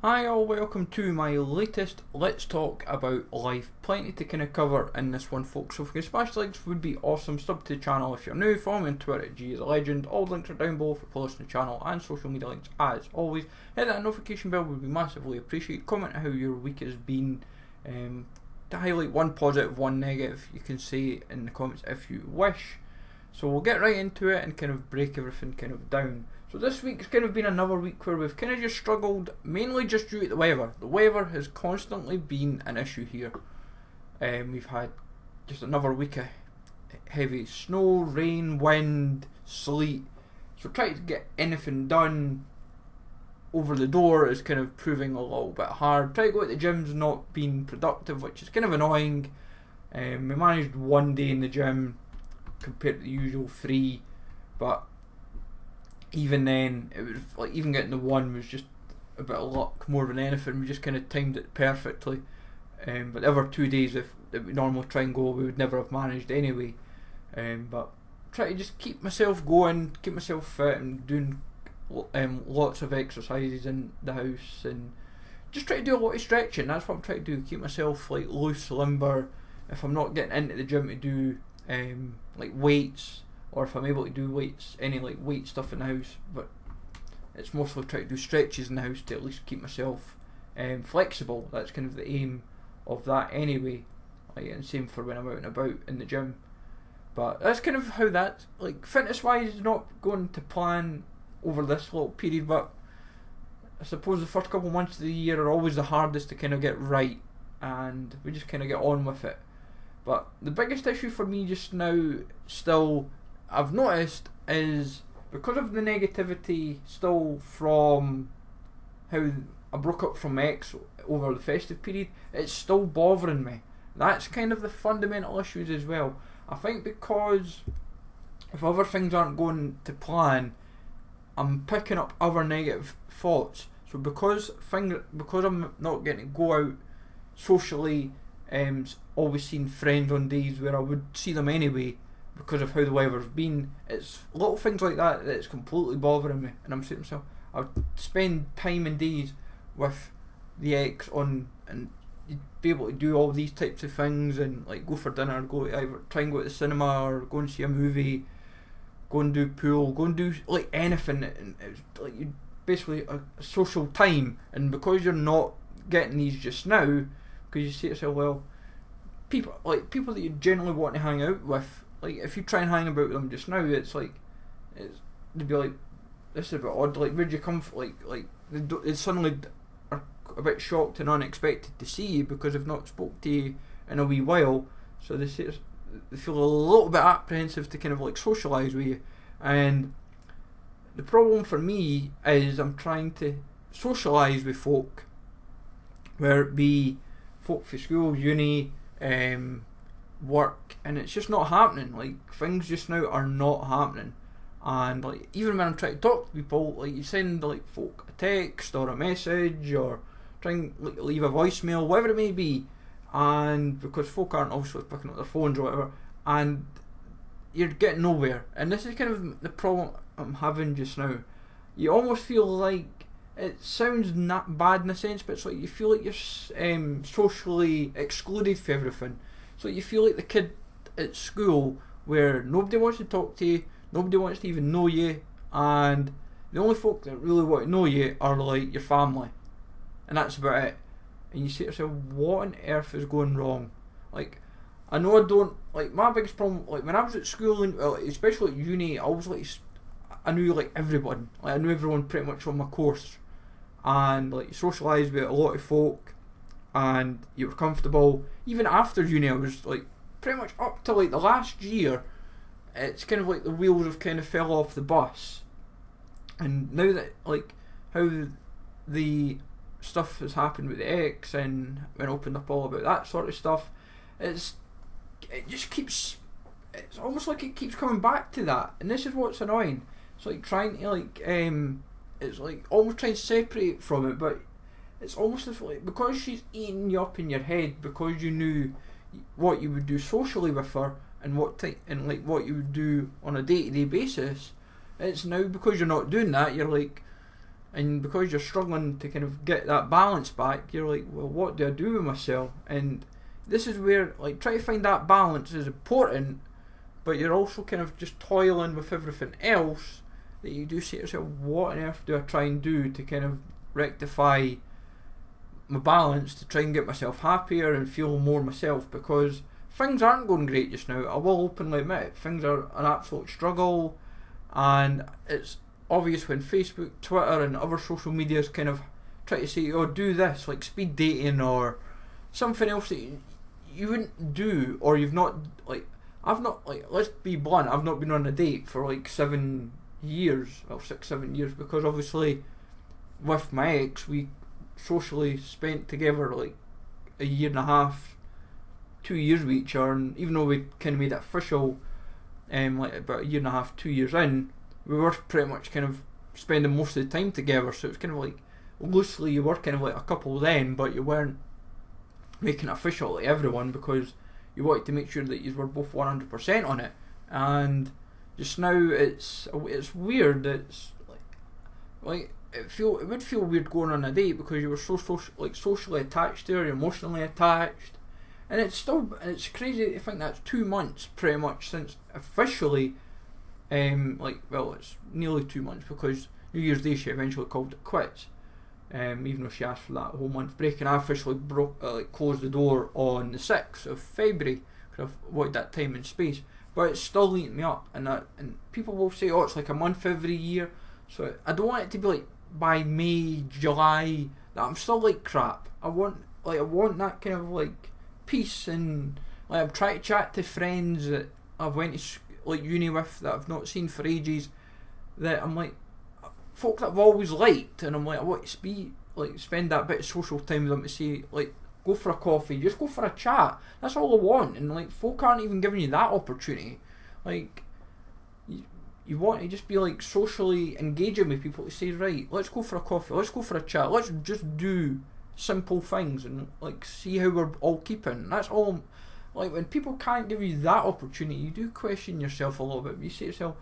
Hi all, welcome to my latest Let's Talk About Life. Plenty to kind of cover in this one, folks, so if you can smash the likes would be awesome. Sub to the channel if you're new, follow me on Twitter at G is a Legend. All links are down below for posting the channel and social media links as always. Hit that notification bell would be massively appreciated. Comment how your week has been. To highlight one positive, one negative, you can say in the comments if you wish. So we'll get right into it and kind of break everything kind of down. So this week's kind of been another week where we've kind of just struggled, mainly just due to the weather. The weather has constantly been an issue here. We've had just another week of heavy snow, rain, wind, sleet. So trying to get anything done over the door is kind of proving a little bit hard. Trying to go to the gym's not been productive, which is kind of annoying. We managed one day in the gym compared to the usual 3, but even then, it was like even getting the 1 was just a bit of luck more than anything. We just kind of timed it perfectly. But the other 2 days, if we normally try and go, we would never have managed anyway. But try to just keep myself going, keep myself fit, and doing lots of exercises in the house, and just try to do a lot of stretching. That's what I'm trying to do. Keep myself like loose, limber. If I'm not getting into the gym to do like weights, or if I'm able to do weights, any like weight stuff in the house, but it's mostly try to do stretches in the house to at least keep myself flexible. That's kind of the aim of that anyway. Like, and same for when I'm out and about in the gym. But that's kind of how that, like, fitness wise, is not going to plan over this little period, but I suppose the first couple of months of the year are always the hardest to kind of get right, and we just kind of get on with it. But the biggest issue for me just now, still, I've noticed, is because of the negativity still from how I broke up from my ex over the festive period, it's still bothering me. That's kind of the fundamental issues as well. I think because if other things aren't going to plan, I'm picking up other negative thoughts. So because I'm not getting to go out socially, always seeing friends on days where I would see them anyway, because of how the weather's been, it's little things like that that's completely bothering me. And I'm saying to myself, I'll spend time and days with the ex on, and you'd be able to do all these types of things, and like go for dinner, go to either try and go to the cinema, or go and see a movie, go and do pool, go and do like anything. And it's like you basically a social time. And because you're not getting these just now, because you say to yourself, well, people that you generally want to hang out with, like if you try and hang about with them just now, it's like they'd be like, this is a bit odd. Like, where'd you come from? Like they suddenly are a bit shocked and unexpected to see you because they've not spoke to you in a wee while. So they feel a little bit apprehensive to kind of like socialise with you. And the problem for me is I'm trying to socialise with folk, whether it be folk for school, uni, work, and it's just not happening. Like, things just now are not happening. And like, even when I'm trying to talk to people, like you send like folk a text or a message, or try and like, leave a voicemail, whatever it may be, and because folk aren't obviously picking up their phones or whatever, and you're getting nowhere. And this is kind of the problem I'm having just now. You almost feel like, it sounds not bad in a sense, but it's like you feel like you're socially excluded from everything. So you feel like the kid at school where nobody wants to talk to you, nobody wants to even know you, and the only folk that really want to know you are like your family, and that's about it. And you say to yourself, what on earth is going wrong? Like, I know I don't, like, my biggest problem, like when I was at school, and well, especially at uni, I knew like everyone. Like, I knew everyone pretty much on my course, and like you socialised with a lot of folk, and you were comfortable. Even after uni, I was like pretty much up to like the last year, it's kind of like the wheels have kind of fell off the bus. And now that like how the stuff has happened with the ex, and when I opened up all about that sort of stuff, it's almost like it keeps coming back to that. And this is what's annoying. It's like trying to like it's like almost trying to separate from it, but it's almost as like, because she's eating you up in your head, because you knew what you would do socially with her, and what you would do on a day-to-day basis. It's now because you're not doing that, you're like, and because you're struggling to kind of get that balance back, you're like, well, what do I do with myself? And this is where, like, try to find that balance is important, but you're also kind of just toiling with everything else, that you do say to yourself, what on earth do I try and do to kind of rectify my balance, to try and get myself happier and feel more myself, because things aren't going great just now. I will openly admit it. Things are an absolute struggle, and it's obvious when Facebook, Twitter and other social medias kind of try to say, oh, do this, like speed dating or something else that you wouldn't do, or you've not, like, I've not, like, let's be blunt, I've not been on a date for like 7 years, well 6-7 years, because obviously with my ex we socially spent together like a year and a half, 2 years with each other, and even though we kind of made it official like about a year and a half, 2 years in, we were pretty much kind of spending most of the time together, so it was kind of like loosely you were kind of like a couple then, but you weren't making it official to everyone because you wanted to make sure that you were both 100% on it. And just now it's weird. It's like it would feel weird going on a date because you were so socially attached to her, emotionally attached, and it's crazy to think that's 2 months pretty much since officially. It's nearly 2 months because New Year's Day she eventually called it quits. Even though she asked for that whole month break, and I officially closed the door on the 6th of February because I've wanted that time and space. But it's still eating me up, and people will say, oh, it's like a month every year. So I don't want it to be like by May, July that I'm still like crap. I want that kind of like peace, and like I'm trying to chat to friends that I've went to like uni with that I've not seen for ages, that I'm like folk that I've always liked, and I'm like, I want to spend that bit of social time with them, to say like, go for a coffee, just go for a chat. That's all I want, and like folk aren't even giving you that opportunity. Like you want to just be like socially engaging with people to say, right, let's go for a coffee, let's go for a chat, let's just do simple things and like see how we're all keeping. That's all. Like when people can't give you that opportunity, you do question yourself a little bit. You say to yourself,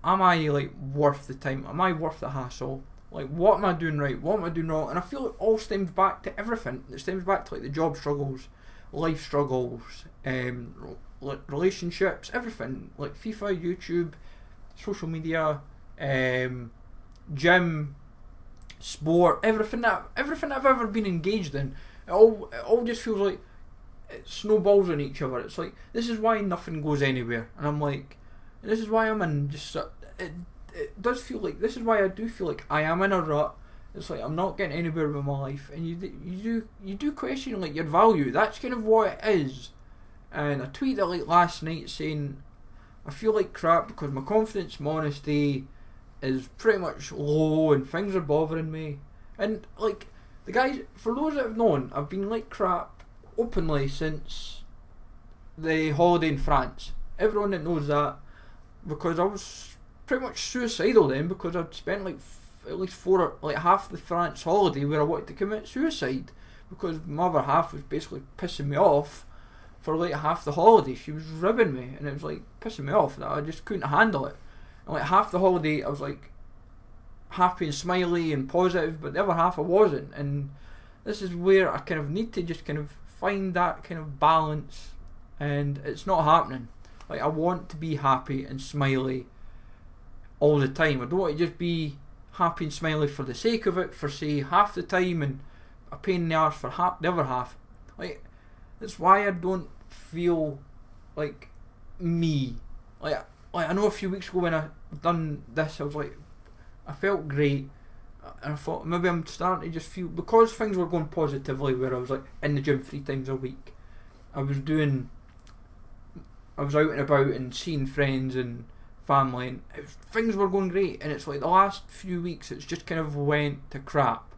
am I like worth the time? Am I worth the hassle? Like, what am I doing right? What am I doing wrong? And I feel it all stems back to everything. It stems back to like the job struggles, life struggles, relationships, everything. Like FIFA, YouTube, social media, gym, sport, everything that I've ever been engaged in. It all just feels like it snowballs on each other. It's like, this is why nothing goes anywhere. And I'm like, this is why I'm in just it does feel like, this is why I do feel like I am in a rut. It's like I'm not getting anywhere with my life, and you do question like your value. That's kind of what it is. And I tweeted like last night saying I feel like crap because my confidence, my honesty is pretty much low, and things are bothering me. And like the guys, for those that have known, I've been like crap openly since the holiday in France. Everyone that knows that, because I was pretty much suicidal then, because I'd spent like at least half the France holiday where I wanted to commit suicide, because my other half was basically pissing me off for like half the holiday. She was ribbing me, and it was like pissing me off that I just couldn't handle it. And like half the holiday I was like happy and smiley and positive, but the other half I wasn't. And this is where I kind of need to just kind of find that kind of balance, and it's not happening. Like I want to be happy and smiley all the time. I don't want to just be happy and smiley for the sake of it, for say half the time, and a pain in the arse for the other half. Like that's why I don't feel like me. Like I know a few weeks ago when I done this, I was like, I felt great, and I thought maybe I'm starting to just feel, because things were going positively, where I was like in the gym 3 times a week. I was out and about and seeing friends and family, and things were going great. And it's like the last few weeks it's just kind of went to crap,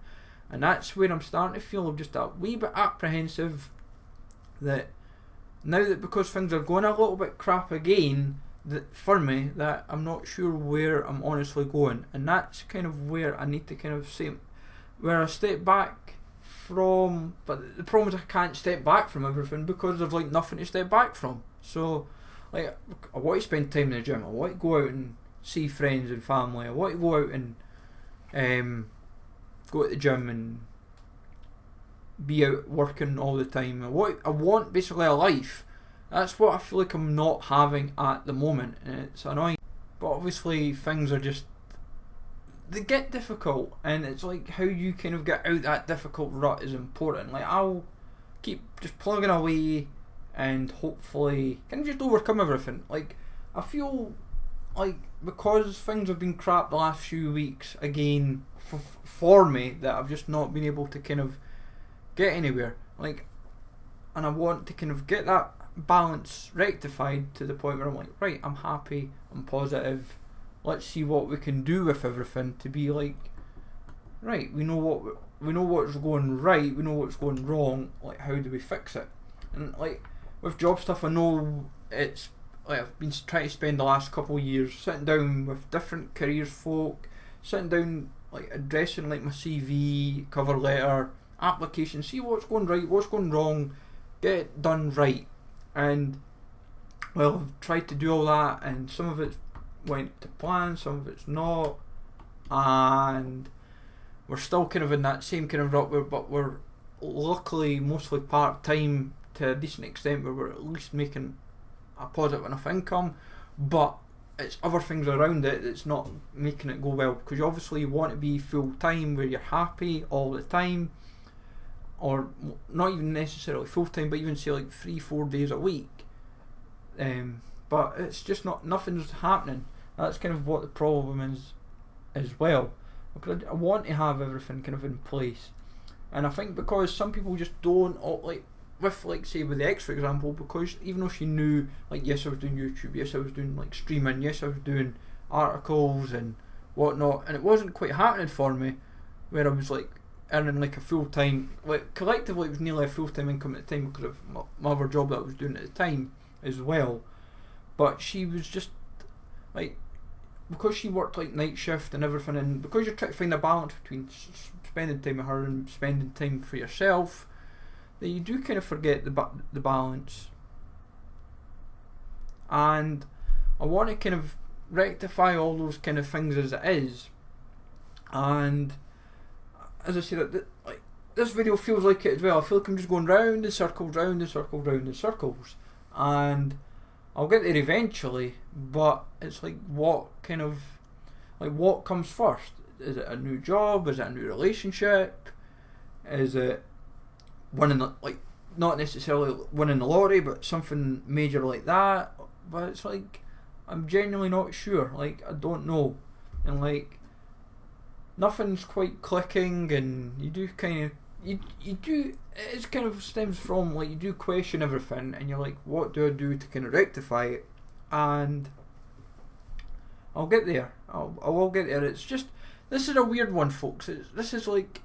and that's where I'm starting to feel just a wee bit apprehensive that now that, because things are going a little bit crap again, that for me, that I'm not sure where I'm honestly going. And that's kind of where I need to kind of say, where I step back from. But the problem is I can't step back from everything because there's like nothing to step back from. So like I want to spend time in the gym, I want to go out and see friends and family, I want to go out and go to the gym and be out working all the time. I want basically a life. That's what I feel like I'm not having at the moment, and it's annoying. But obviously things are just, they get difficult, and it's like how you kind of get out that difficult rut is important. Like, I'll keep just plugging away and hopefully kind of just overcome everything. Like, I feel like because things have been crap the last few weeks again for me, that I've just not been able to kind of get anywhere. Like, and I want to kind of get that balance rectified to the point where I'm like, right, I'm happy, I'm positive, let's see what we can do with everything to be like, right, we know what's going right, we know what's going wrong, like how do we fix it? And like with job stuff, I know it's like I've been trying to spend the last couple of years sitting down with different careers folk, sitting down like addressing like my CV, cover letter, application, see what's going right, what's going wrong, get it done right. And well, I've tried to do all that, and some of it went to plan, some of it's not, and we're still kind of in that same kind of rut, but we're luckily mostly part-time to a decent extent where we're at least making a positive enough income, but it's other things around it that's not making it go well, because you obviously want to be full-time where you're happy all the time, or not even necessarily full-time, but even say like 3-4 days a week, but it's just nothing's happening. That's kind of what the problem is as well, because I want to have everything kind of in place, and I think because some people just don't, like with like say with the X for example, because even though she knew like yes I was doing YouTube, yes I was doing like streaming, yes I was doing articles and whatnot, and it wasn't quite happening for me where I was like earning like a full-time, like collectively it was nearly a full-time income at the time because of my other job that I was doing at the time as well. But she was just like, because she worked like night shift and everything, and because you're trying to find a balance between spending time with her and spending time for yourself, that you do kind of forget the balance. And I want to kind of rectify all those kind of things as it is, and as I said, like this video feels like it as well. I feel like I'm just going round in circles, round in circles, round in circles, and I'll get there eventually. But it's like, what kind of, like, what comes first? Is it a new job? Is it a new relationship? Is it winning the, like, not necessarily winning the lottery, but something major like that? But it's like, I'm genuinely not sure. Like, I don't know, and like, nothing's quite clicking, and you do kind of, you do, it kind of stems from like you do question everything, and you're like, what do I do to kind of rectify it? And I'll get there. I will get there. It's just, this is a weird one, folks. This is like,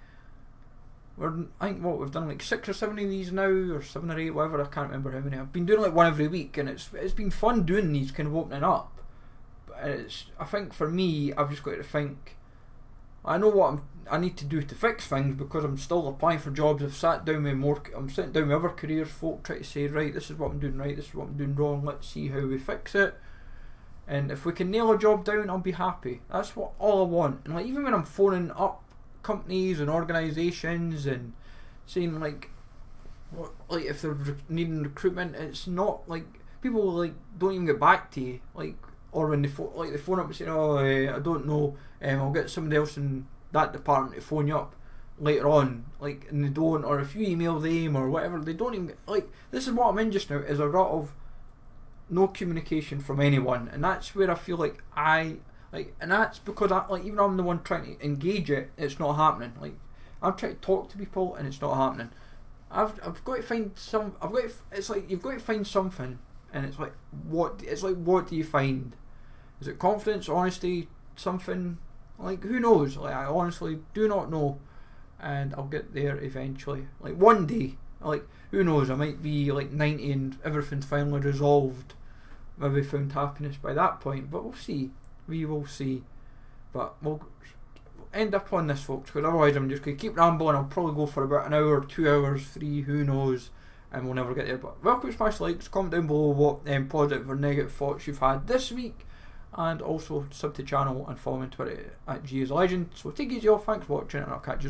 I think what we've done like 6 or 7 of these now, or 7 or 8, whatever. I can't remember how many. I've been doing like one every week, and it's been fun doing these, kind of opening up. But I think for me, I've just got to think, I know what I need to do to fix things, because I'm still applying for jobs. I'm sitting down with other careers folk, trying to say, right, this is what I'm doing right, this is what I'm doing wrong, let's see how we fix it. And if we can nail a job down, I'll be happy. That's all I want. And like, even when I'm phoning up companies and organisations and saying like, what, like if they're needing recruitment, it's not like, people like don't even get back to you, like, or when they phone up and say, oh, I don't know, I'll get somebody else in that department to phone you up later on, like, and they don't, or if you email them or whatever, they don't even, like, this is what I'm in just now, is a rut of no communication from anyone, and that's where I feel like and that's because even though I'm the one trying to engage it, it's not happening. Like, I'm trying to talk to people and it's not happening. I've got to find it's like you've got to find something. And it's like, what do you find? Is it confidence, honesty, something? Like, who knows? Like, I honestly do not know, and I'll get there eventually. Like, one day, like, who knows? I might be like 90 and everything's finally resolved. Maybe found happiness by that point, but we'll see. We will see. But we'll end up on this, folks, because otherwise I'm just going to keep rambling. I'll probably go for about an hour, 2 hours, 3, who knows, and we'll never get there. But welcome, smash likes, comment down below what positive or negative thoughts you've had this week, and also sub to the channel and follow me on Twitter at GisLegend. So take it easy off, thanks for watching, and I'll catch you